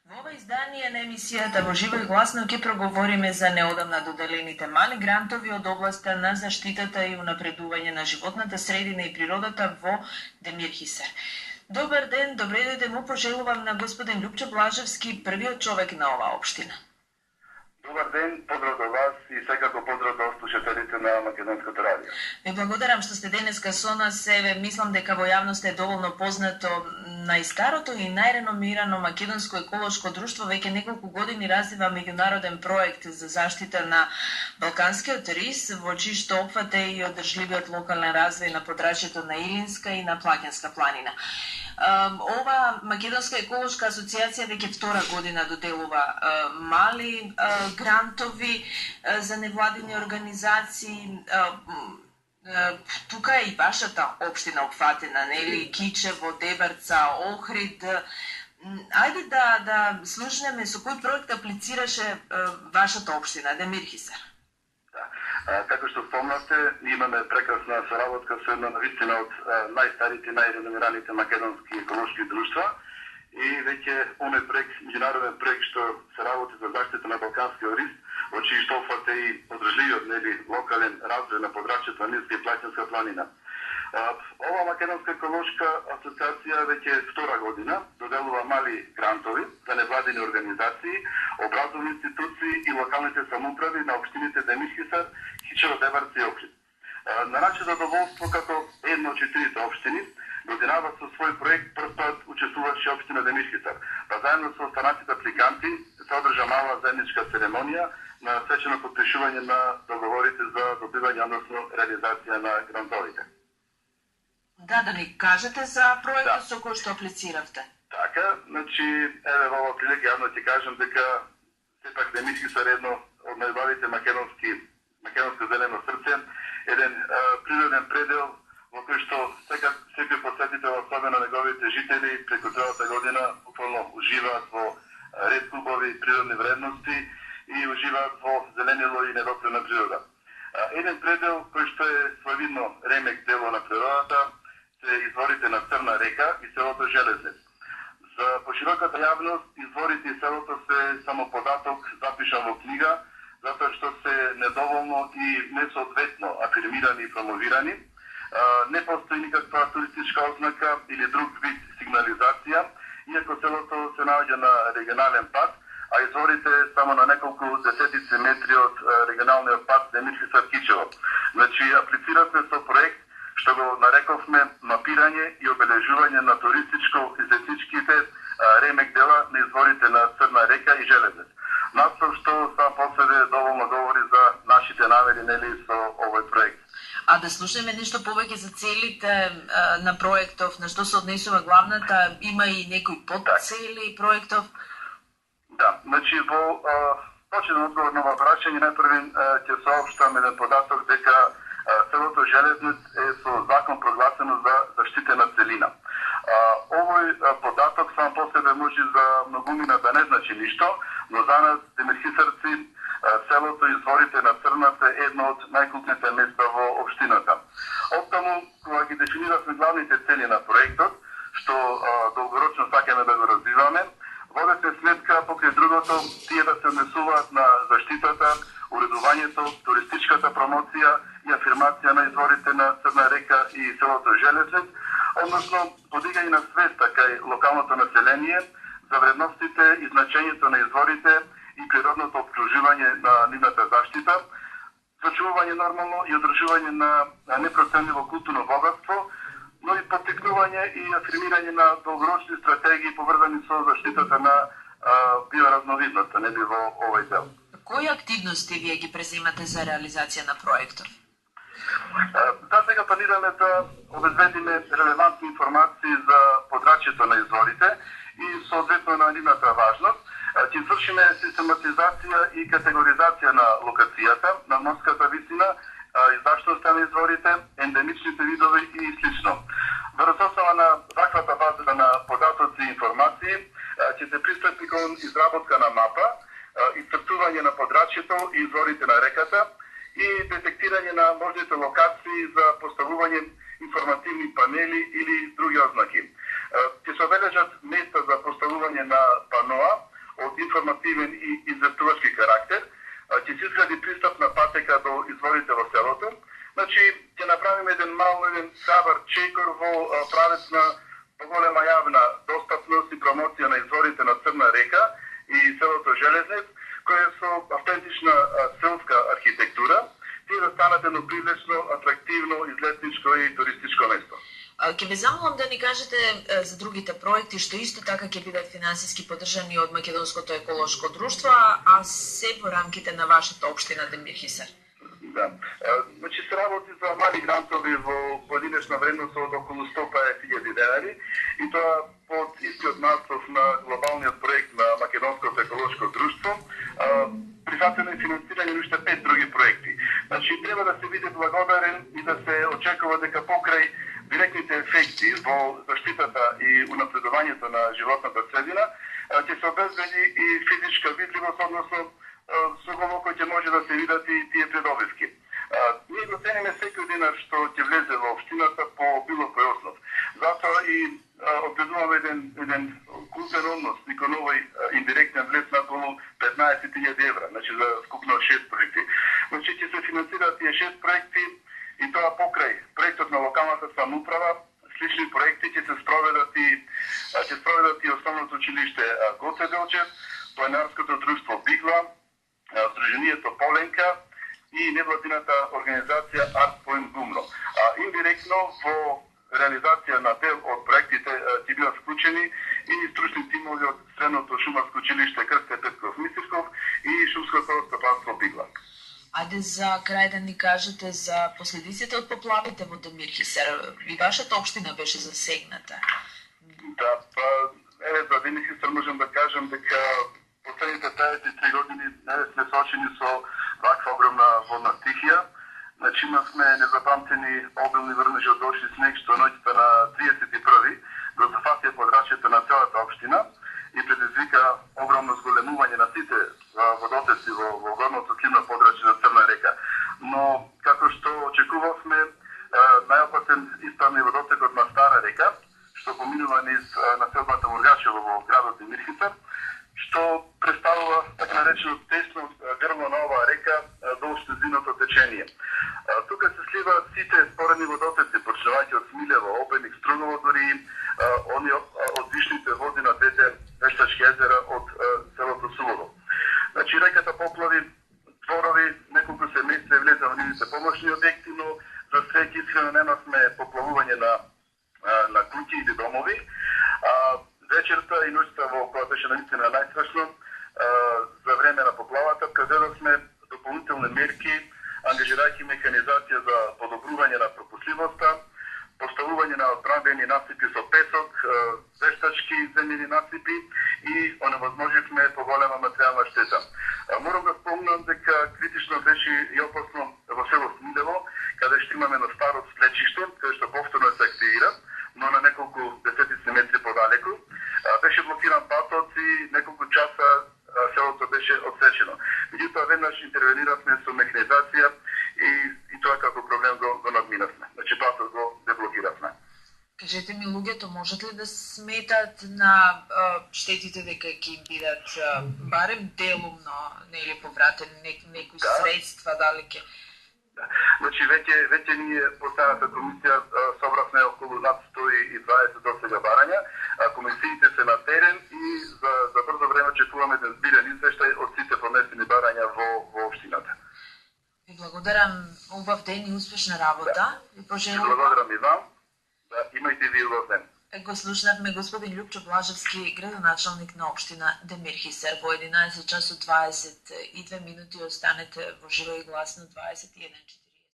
Во ова издание на емисијата во живо и гласно ќе проговориме за неодамна доделените мали грантови од областа на заштитата и унапредување на животната средина и природата во Демирхисар. Добар ден, добре дојде му пожелувам на господин Лјупчо Блажевски, првиот човек на оваа општина. Добар ден, поздрав до вас и секако поздрав до слушателите на Македонското радио. Ви благодарам што сте денеска со нас. Еве, мислам дека во јавност е доволно познато најстарото и најреномирано македонско еколошко друштво веќе неколку години развива меѓународен проект за заштита на балканскиот рис, во чиј што опфата и одржливиот локален развој на подрачјето на Илинска и на Плакенска планина. Ова Македонска еколошка асоциација веќе втора година доделува мали грантови за невладини организации. Тука е и вашата општина опфатена, нели? Кичево, Дебарца, Охрид. Ајде да слушнеме со кој проект аплицираше вашата општина, Демирхисар. Како што спомнате, имаме прекрасна соработка со една навистина од најстарите и најреномираните македонски еколошки друштва и веќе оној проект, меѓународен проект што се работи за заштита на балканскиот рис, во чиј што опфата и одржливиот локален развој на подрачјето на Илинска и Плакенска планина. Ова Македонска еколошка асоциација веќе втора година доделува мали грантови за невладини организации, образовни институции и локалните самоуправи на општините Демирхисар, Кичево, Дебарца и Охрид. На наше задоволство, како една од 4 општини, годинава со свој проект првпат учествуваше општина Демирхисар. Па заедно со останатите апликанти се одржа мала заедничка церемонија на свечено подпишување на договорите за добивање, односно реализација на грантовите. Да ни кажете за проектот со кој што аплициравте. Така, значи, еве во оваа прилика јавно ќе кажам дека сепак Демирхисар е едно од најубавите македонско зелено срце, еден природен предел во кој што секој посетител, особено неговите жители, преку целата година буквално уживаат во ред клубови природни вредности и уживаат во зеленило и недотрена природа. Еден предел кој што е своевидно ремек дело на природата се изворите на Црна река и селото Железнец. За пошироката јавност изворите и селото се само податок запишан во книга, затоа што се недоволно и несоодветно афирмирани и промовирани. Не постои никаква туристичка ознака или друг вид сигнализација, иако селото се наоѓа на регионален пат, а изворите само на неколку десетици метри од регионалниот пат Демирхисар Кичево. Значи, аплициравме со проект што го нарековме мапирање и обележување на туристичко-излетничките ремек дела на изворите на Црна река и Железнец. Настав што сам по себе доволно говори за нашите намери, нели, со овој проект. А да слушаме нешто повеќе за целите на проектов, на што се однесува главната, има и некои подцели проектов? Да, значи во почетен одговор на прашање најпрви ќе соопштам еден податок дека селото Железнец е со закон прогласено за заштитена целина. Овој податок сам по себе може за многумина да не значи ништо, но за нас, демирхисарци, селото и изворите на Црната е едно од најкултните места во општината. Оттаму, кога ги дефиниравме главните цели на проектот, што долгорочно сакаме да го развиваме, водеше сметка покрај другото тие да се однесуваат на заштитата, уредувањето, туристичката промоција и афирмација на изворите на Црна река и селото Железнец, односно подигање на свеста кај локалното население за вредностите и значењето на изворите и природното обкружување на нивната заштита, зачувување нормално и одржување на непроценливо културно богатство, но и поттикнување и афирмирање на долгорочни стратегии поврзани со заштитата на биоразновидноста, нели во овој дел. Кои активности вие ги преземате за реализација на проектот? За сега планираме да обезбедиме релевантни информации за подрачјето на изворите и соодветно на нивната важност. Ќе извршиме систематизација и категоризација на локацијата, на морската висина, издаштоста на изворите, ендемичните видови и слично. Врз основа на ваквата база на податоци и информации ќе се пристапи кон изработка на мапа, исцртување на подрачјето и изворите на реката и детектирање на можните локации за поставување информативни панели или други ознаки. Ќе се обележат места за поставување на паноа направиме еден хабар чекор во правец на поголема јавна достапност и промоција на изворите на Црна река и селото Железнец, кој е со автентична селска архитектура, тие да станат едно привлечно, атрактивно, излетничко и туристичко место. Ќе ве замолам да ни кажете за другите проекти што исто така ќе бидат финансиски поддржани од Македонското еколошко друштво, а се во рамките на вашата општина Демир Хисар. Да. Значи се работи за мали грантови во поединечна вредност од околу 150.000 денари и тоа под истиот наслов на глобалниот проект на Македонското еколошко друштво. Прифатено и финансирање на уште 5 други проекти. Значи треба да се биде благодарен и да се очекува дека покрај директните ефекти во заштитата и унапредувањето на животната средина ќе се обезбеди и физичка видливост, односно со кој ќе може да се видат и тие предобивки. Ние го цениме секој динар што ќе влезе во општината по било кој основ. Затоа и обезумаме еден култен однос и кон овој индиректен влез на околу 15.000 евра, значи за скупно 6 проекти. Значи ќе се финансираат тие 6 проекти и тоа покрај проектот на локалната самоуправа. Слични проекти ќе се спроведат и основното училиште Гоце Делчев, планинарското друштво Бигла, Сдруженијето Поленка и невладината организација Арт Поинт Гумно. Индиректно во реализација на дел од проектите ќе бидат вклучени и стручни тимови од Средното шумарско училиште Крсте Петков Мисирков и Шумското стопанство Бигла. Ајде за крај да ни кажете за последиците од поплавите во Демир Хисар. И вашата општина беше засегната. Да, за Демир Хисар можам да кажам дека последните 53 години сме соочени со ваква огромна водна стихија. Значи имавме незапамтени обилни врнежи од дожд и снег што ноќта на 31-ви го зафатија подрачјето на целата општина и предизвика огромно зголемување на сите водотоци во горното сливно подрачје на Црна река. Но како што очекувавме, најопасен испадна водотекот на Стара река, што поминува низ населбата Мургачево во градот Демир Хисар, што представува така наречено тесно грло на оваа река долж низиното течение. Тука се сливаат сите споредни водотоци, почнувајќи од Смилево, Обеник, Струново, дури они од вишните води на двете вештачки езера од селото Сулово. Значи реката поплави дворови, неколку семејства влеза во нивните помошни објекти, но за среќа искрено немавме поплавување на куќи или домови. Вечерта и ноќта во која беше наистина најстрашно за време на поплавата, казедовме дополнителни мерки, ангажирајќи механизација за подобрување на пропусливоста, поставување на одбранбени насипи со песок, вештачки земјени насипи и оневозможивме поголема материјална штета. Морам да спомнам дека критично беше и опасно во село Смилево, каде што имаме едно старо слечиште, каде што повторно се активира, но на неколку десетици метри подалеку. Беше блокиран патот и неколку часа селото беше отсечено. Меѓутоа веднаш интервениравме со механизација и тоа како проблем го надминавме. Значи патот го деблокиравме. Кажете ми, луѓето можат ли да сметат на штетите дека ќе им бидат барем делумно нели повратени некои средства, дали ќе? Значи веќе ние постојаната комисија собравме околу над 120 досега барања. Комисиите се на терен и за брзо време очекуваме еден збирен извештај од сите поднесени барања во општината. Ви благодарам, убав ден и успешна работа. Ви пожелувам. Благодарам и вам. Имајте ви убав ден. Го слушнавме господин Љупчо Блажевски, градоначалник на општина Демир Хисар. Во 11 часот 22 минути останете во живо и гласно 21.